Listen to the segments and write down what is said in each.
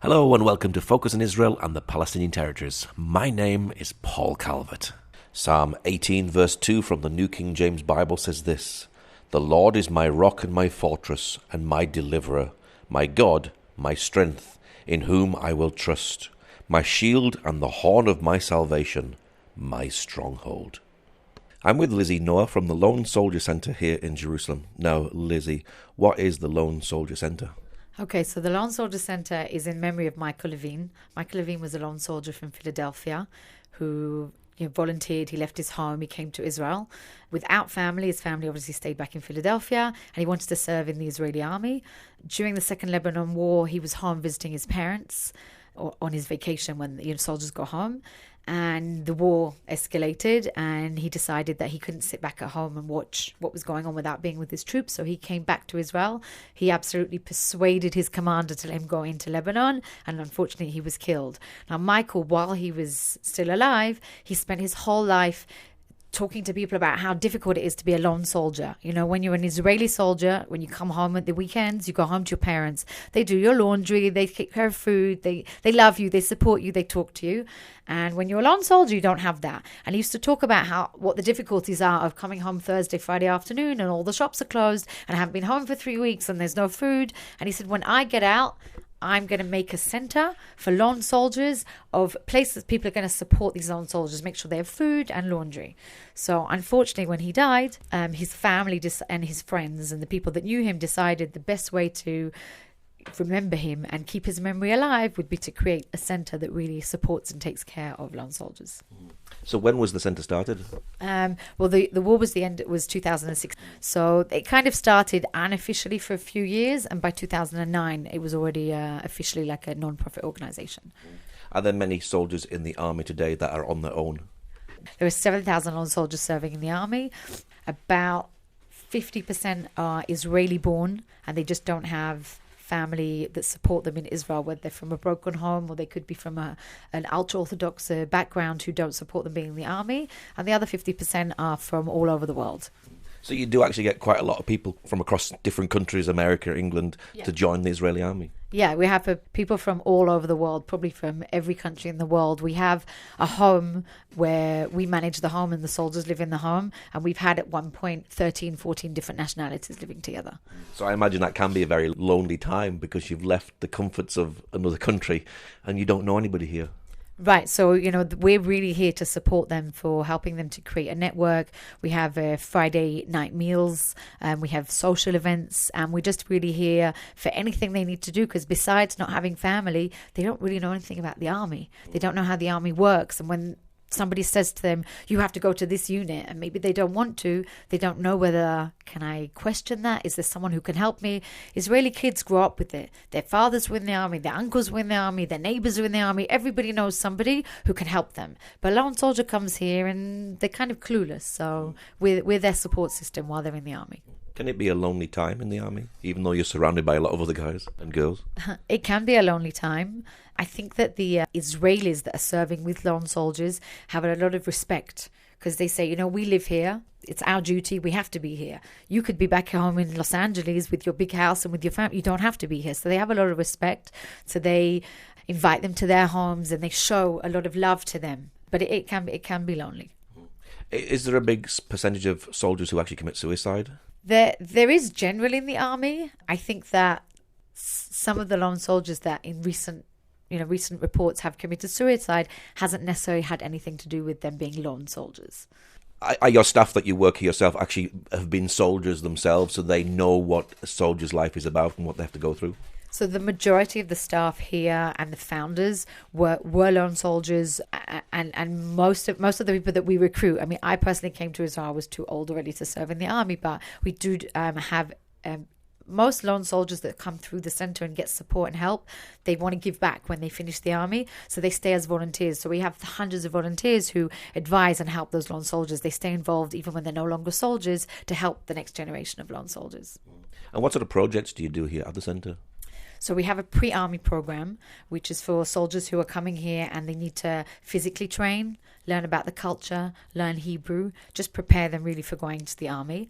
Hello and welcome to Focus on Israel and the Palestinian Territories. My name is Paul Calvert. Psalm 18 verse 2 from the New King James Bible says this: "The Lord is my rock and my fortress and my deliverer, my God, my strength, in whom I will trust, my shield and the horn of my salvation, my stronghold." I'm with Lizzy Noach from the Lone Soldier Center here in Jerusalem. Now, Lizzy, what is the Lone Soldier Center? Okay, so the Lone Soldier Center is in memory of Michael Levin. Michael Levin was a lone soldier from Philadelphia who volunteered. He left his home. He came to Israel without family. His family obviously stayed back in Philadelphia, and he wanted to serve in the Israeli army. During the Second Lebanon War, he was home visiting his parents on his vacation when soldiers go home. And the war escalated, and he decided that he couldn't sit back at home and watch what was going on without being with his troops. So he came back to Israel. He absolutely persuaded his commander to let him go into Lebanon, and unfortunately he was killed. Now, Michael, while he was still alive, he spent his whole life talking to people about how difficult it is to be a lone soldier. When you're an Israeli soldier, when you come home at the weekends, you go home to your parents. They do your laundry, they take care of food, they love you, they support you, they talk to you. And when you're a lone soldier, you don't have that. And he used to talk about what the difficulties are of coming home Thursday, Friday afternoon, and all the shops are closed, and I haven't been home for 3 weeks, and there's no food. And he said, when I get out, I'm going to make a center for lone soldiers of places people are going to support these lone soldiers, make sure they have food and laundry. So unfortunately, when he died, his family and his friends and the people that knew him decided the best way to remember him and keep his memory alive would be to create a center that really supports and takes care of lone soldiers. So when was the center started? Well, the war was the end. It was 2006. So it kind of started unofficially for a few years, and by 2009, it was already officially like a non-profit organization. Are there many soldiers in the army today that are on their own? There are 7,000 lone soldiers serving in the army. About 50% are Israeli-born, and they just don't have family that support them in Israel, whether they're from a broken home or they could be from an ultra-Orthodox background who don't support them being in the army. And the other 50% are from all over the world. So you do actually get quite a lot of people from across different countries, America, England, to join the Israeli army? Yeah, we have people from all over the world, probably from every country in the world. We have a home where we manage the home and the soldiers live in the home. And we've had at one point 13, 14 different nationalities living together. So I imagine that can be a very lonely time because you've left the comforts of another country and you don't know anybody here. Right. So, we're really here to support them for helping them to create a network. We have Friday night meals, we have social events, and we're just really here for anything they need to do, because besides not having family, they don't really know anything about the army. They don't know how the army works. And when somebody says to them, you have to go to this unit, and maybe they don't want to, they don't know whether, can I question that? Is there someone who can help me? Israeli kids grow up with it. Their fathers were in the army, their uncles were in the army, their neighbors are in the army. Everybody knows somebody who can help them. But a lone soldier comes here and they're kind of clueless. So we're their support system while they're in the army. Can it be a lonely time in the army, even though you're surrounded by a lot of other guys and girls? It can be a lonely time. I think that the Israelis that are serving with lone soldiers have a lot of respect, because they say, we live here. It's our duty. We have to be here. You could be back home in Los Angeles with your big house and with your family. You don't have to be here. So they have a lot of respect. So they invite them to their homes and they show a lot of love to them. But it can be lonely. Is there a big percentage of soldiers who actually commit suicide? There is generally in the army. I think that some of the lone soldiers that in recent reports have committed suicide hasn't necessarily had anything to do with them being lone soldiers. Are your staff that you work here yourself actually have been soldiers themselves, so they know what a soldier's life is about and what they have to go through? So the majority of the staff here and the founders were lone soldiers, and most of the people that we recruit. I mean, I personally came to Israel. I was too old already to serve in the army, but we do have most lone soldiers that come through the center and get support and help. They want to give back when they finish the army, so they stay as volunteers. So we have hundreds of volunteers who advise and help those lone soldiers. They stay involved even when they're no longer soldiers to help the next generation of lone soldiers. And what sort of projects do you do here at the center? So we have a pre-army program, which is for soldiers who are coming here and they need to physically train, learn about the culture, learn Hebrew, just prepare them really for going to the army.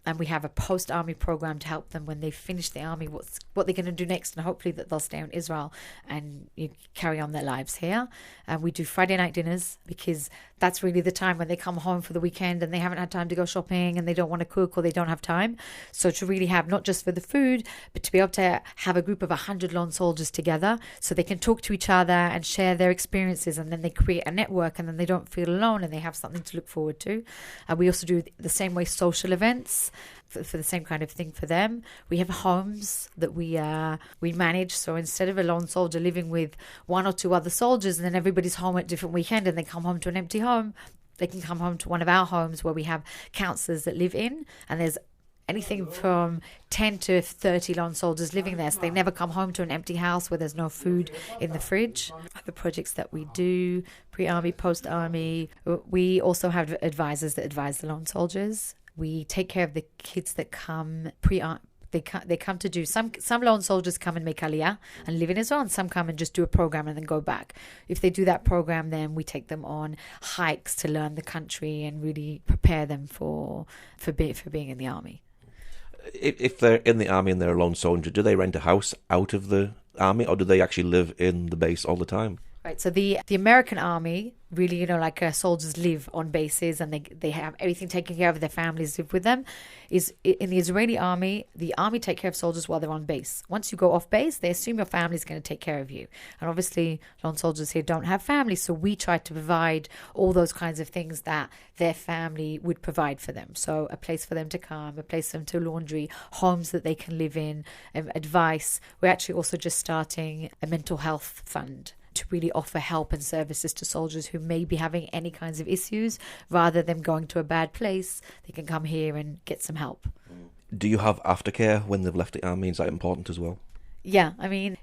And we have a post-army program to help them when they finish the army, what they're going to do next, and hopefully that they'll stay in Israel and carry on their lives here. And we do Friday night dinners because that's really the time when they come home for the weekend and they haven't had time to go shopping and they don't want to cook or they don't have time. So to really have, not just for the food, but to be able to have a group of 100 lone soldiers together so they can talk to each other and share their experiences, and then they create a network, and then they don't feel alone and they have something to look forward to. We also do the same way social events for the same kind of thing for them. We have homes that we manage. So instead of a lone soldier living with one or two other soldiers and then everybody's home at different weekend and they come home to an empty home, they can come home to one of our homes where we have counsellors that live in, and there's anything from 10 to 30 lone soldiers living there, so they never come home to an empty house where there's no food in the fridge. Other projects that we do, pre-army, post-army, we also have advisors that advise the lone soldiers. We take care of the kids that come They come to do, some lone soldiers come and make aliyah and live in Israel, and some come and just do a program and then go back. If they do that program, then we take them on hikes to learn the country and really prepare them for being in the army. If they're in the army and they're a lone soldier, do they rent a house out of the army, or do they actually live in the base all the time? Right, so the American army, really, soldiers live on bases and they have everything taken care of, their families live with them. Is in the Israeli army, the army take care of soldiers while they're on base. Once you go off base, they assume your family's going to take care of you. And obviously, lone soldiers here don't have families, so we try to provide all those kinds of things that their family would provide for them. So a place for them to come, a place for them to laundry, homes that they can live in, advice. We're actually also just starting a mental health fund to really offer help and services to soldiers who may be having any kinds of issues. Rather than going to a bad place, they can come here and get some help. Do you have aftercare when they've left the army? Is that important as well? Yeah, I mean,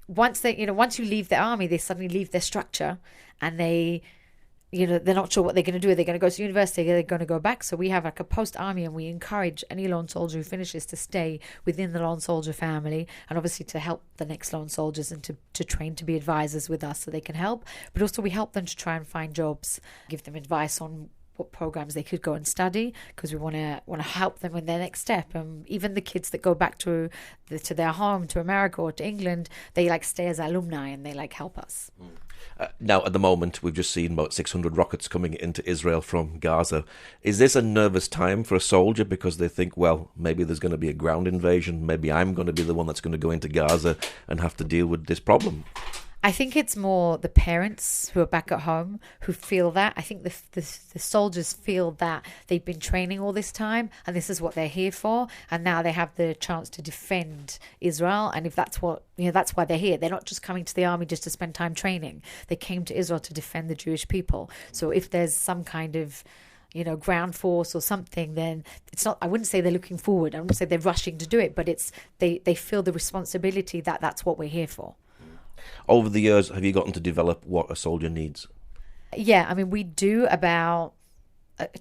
once you leave the army, they suddenly leave their structure, and they're not sure what they're going to do. Are they going to go to university? Are they going to go back? So we have like a post-army, and we encourage any lone soldier who finishes to stay within the lone soldier family, and obviously to help the next lone soldiers and to train to be advisors with us so they can help. But also we help them to try and find jobs, give them advice on what programs they could go and study, because we want to help them in their next step. Even the kids that go back to their home, to America or to England, they stay as alumni and they help us. Now, at the moment, we've just seen about 600 rockets coming into Israel from Gaza. Is this a nervous time for a soldier because they think, well, maybe there's going to be a ground invasion, maybe I'm going to be the one that's going to go into Gaza and have to deal with this problem? I think it's more the parents who are back at home who feel that. I think the soldiers feel that they've been training all this time and this is what they're here for, and now they have the chance to defend Israel. And if that's that's why they're here. They're not just coming to the army just to spend time training. They came to Israel to defend the Jewish people. So if there's some kind of ground force or something, then it's not, I wouldn't say they're looking forward. I wouldn't say they're rushing to do it, but it's they feel the responsibility that that's what we're here for. Over the years, have you gotten to develop what a soldier needs? Yeah, I mean, we do about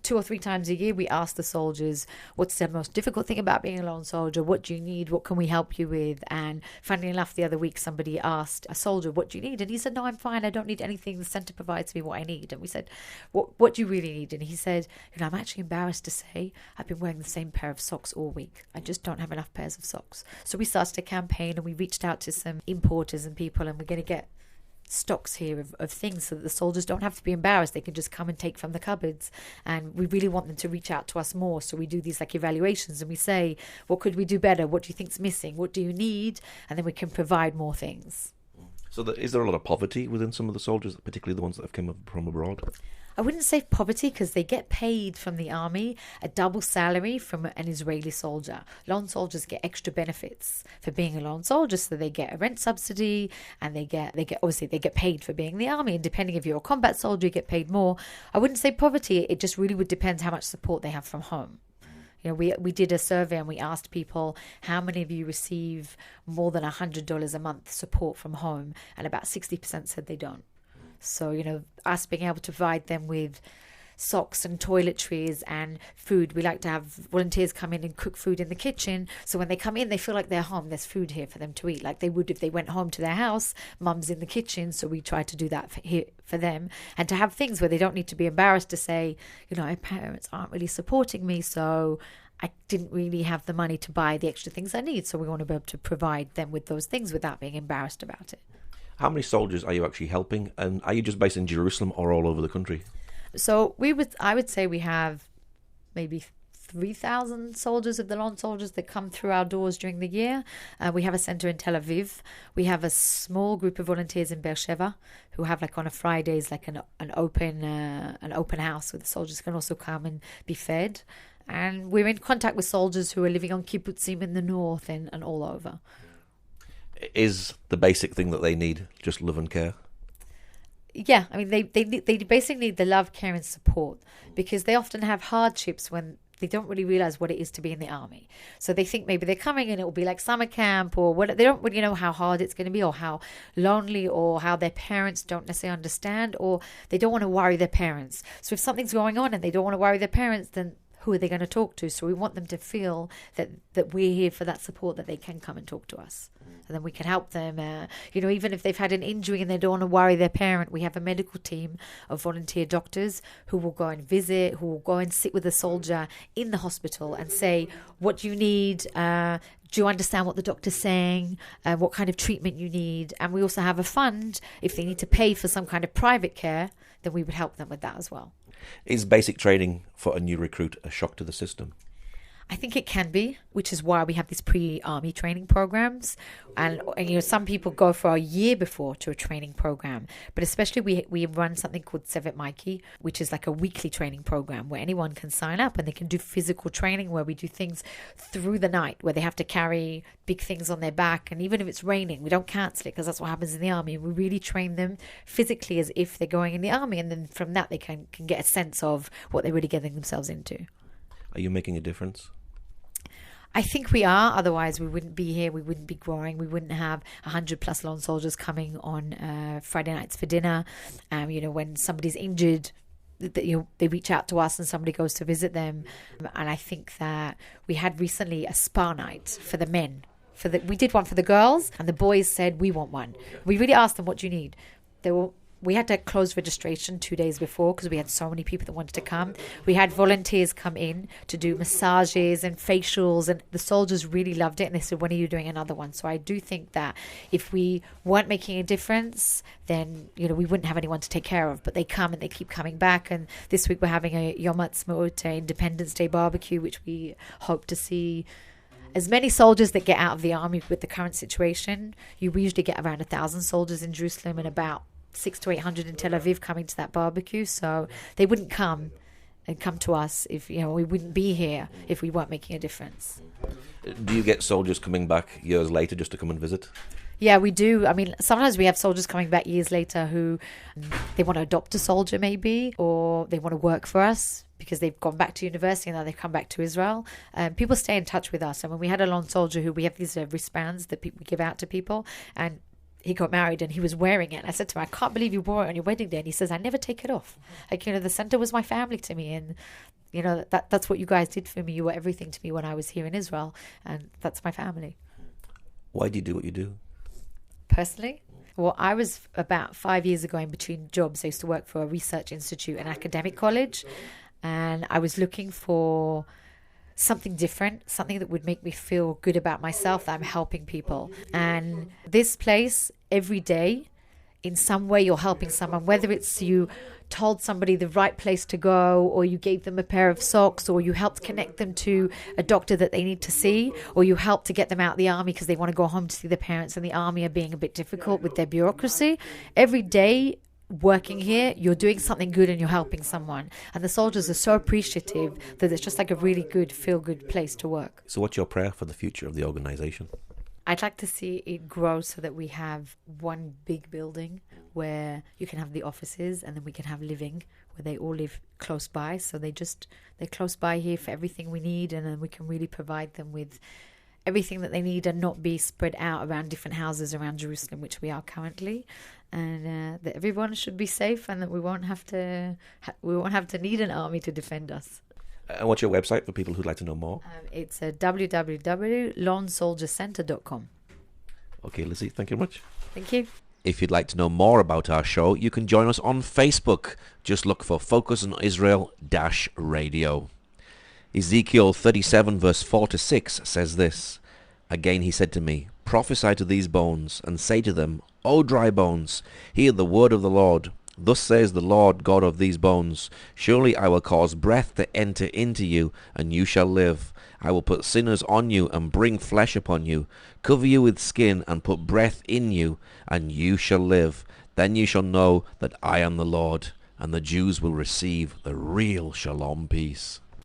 2 or 3 times a year. We ask the soldiers, what's the most difficult thing about being a lone soldier? What do you need? What can we help you with? And funnily enough, the other week, somebody asked a soldier, what do you need? And he said, no, I'm fine. I don't need anything. The centre provides me what I need. And we said, what do you really need? And he said, I'm actually embarrassed to say I've been wearing the same pair of socks all week. I just don't have enough pairs of socks. So we started a campaign and we reached out to some importers and people, and we're going to get stocks here of things so that the soldiers don't have to be embarrassed. They can just come and take from the cupboards. And we really want them to reach out to us more. So we do these evaluations and we say, what could we do better? What do you think's missing? What do you need? And then we can provide more things. So is there a lot of poverty within some of the soldiers, particularly the ones that have come from abroad? I wouldn't say poverty, because they get paid from the army a double salary from an Israeli soldier. Lone soldiers get extra benefits for being a lone soldier, so they get a rent subsidy, and they get paid for being in the army. And depending if you're a combat soldier, you get paid more. I wouldn't say poverty. It just really would depend how much support they have from home. We did a survey and we asked people, how many of you receive more than $100 a month support from home? And about 60% said they don't. So, us being able to provide them with socks and toiletries and food. We like to have volunteers come in and cook food in the kitchen. So when they come in, they feel like they're home. There's food here for them to eat, like they would if they went home to their house. Mum's in the kitchen. So we try to do that for them, and to have things where they don't need to be embarrassed to say, my parents aren't really supporting me. So I didn't really have the money to buy the extra things I need. So we want to be able to provide them with those things without being embarrassed about it. How many soldiers are you actually helping? And are you just based in Jerusalem or all over the country? So I would say we have maybe 3,000 soldiers of the lone soldiers that come through our doors during the year. We have a center in Tel Aviv. We have a small group of volunteers in Beersheba who have on a Fridays an open house where the soldiers can also come and be fed. And we're in contact with soldiers who are living on kibbutzim in the north and all over. Is the basic thing that they need just love and care? Yeah, I mean, they basically need the love, care and support, because they often have hardships when they don't really realize what it is to be in the army. So they think maybe they're coming and it will be like summer camp, or what. They don't really know how hard it's going to be, or how lonely, or how their parents don't necessarily understand, or they don't want to worry their parents. So if something's going on and they don't want to worry their parents, then who are they going to talk to? So we want them to feel that we're here for that support, that they can come and talk to us. And then we can help them, even if they've had an injury and they don't want to worry their parent. We have a medical team of volunteer doctors who will go and visit, who will go and sit with a soldier in the hospital and say, what do you need? Do you understand what the doctor's saying? What kind of treatment you need? And we also have a fund. If they need to pay for some kind of private care, then we would help them with that as well. Is basic training for a new recruit a shock to the system? I think it can be, which is why we have these pre-army training programs. And some people go for a year before to a training program. But especially we run something called Sevet Mikey, which is like a weekly training program where anyone can sign up and they can do physical training, where we do things through the night, where they have to carry big things on their back. And even if it's raining, we don't cancel it, because that's what happens in the army. We really train them physically as if they're going in the army. And then from that, they can get a sense of what they're really getting themselves into. Are you making a difference? I think we are. Otherwise, we wouldn't be here. We wouldn't be growing. We wouldn't have 100+ lone soldiers coming on Friday nights for dinner. When somebody's injured, they reach out to us and somebody goes to visit them. And I think that we had recently a spa night for the men. We did one for the girls, and the boys said, we want one. We really asked them, what do you need? We had to close registration 2 days before because we had so many people that wanted to come. We had volunteers come in to do massages and facials, and the soldiers really loved it. And they said, when are you doing another one? So I do think that if we weren't making a difference, then, we wouldn't have anyone to take care of. But they come and they keep coming back. And this week we're having a Yom Ha'atzmaut, Independence Day barbecue, which we hope to see as many soldiers that get out of the army with the current situation. We usually get around 1,000 soldiers in Jerusalem and about 600 to 800 in Tel Aviv coming to that barbecue. So they wouldn't come to us if, we wouldn't be here if we weren't making a difference. Do you get soldiers coming back years later just to come and visit? Yeah, we do. I mean, sometimes we have soldiers coming back years later who they want to adopt a soldier maybe, or they want to work for us because they've gone back to university and now they've come back to Israel. People stay in touch with us. And when we had a lone soldier who we have these wristbands that we give out to people, and he got married and he was wearing it. And I said to him, I can't believe you wore it on your wedding day. And he says, I never take it off. The center was my family to me. And, that's what you guys did for me. You were everything to me when I was here in Israel. And that's my family. Why do you do what you do? Personally? Well, I was about 5 years ago in between jobs. I used to work for a research institute and academic college. And I was looking for something different, something that would make me feel good about myself, that I'm helping people. And this place, every day, in some way you're helping someone, whether it's you told somebody the right place to go, or you gave them a pair of socks, or you helped connect them to a doctor that they need to see, or you helped to get them out of the army because they want to go home to see their parents, and the army are being a bit difficult with their bureaucracy. Every day working here, you're doing something good and you're helping someone. And the soldiers are so appreciative that it's just like a really good, feel-good place to work. So what's your prayer for the future of the organisation? I'd like to see it grow so that we have one big building where you can have the offices, and then we can have living where they all live close by. So they're close by here for everything we need, and then we can really provide them with everything that they need and not be spread out around different houses around Jerusalem, which we are currently, and that everyone should be safe and that we won't have to need an army to defend us. And what's your website for people who'd like to know more? It's www.lonesoldiercenter.com. Okay, Lizzy, thank you very much. Thank you. If you'd like to know more about our show, you can join us on Facebook. Just look for Focus on Israel-Radio. Ezekiel 37 verse 4-6 says this, Again he said to me, Prophesy to these bones, and say to them, O dry bones, hear the word of the Lord. Thus says the Lord God of these bones, Surely I will cause breath to enter into you, and you shall live. I will put sinners on you, and bring flesh upon you, cover you with skin, and put breath in you, and you shall live. Then you shall know that I am the Lord, and the Jews will receive the real shalom peace.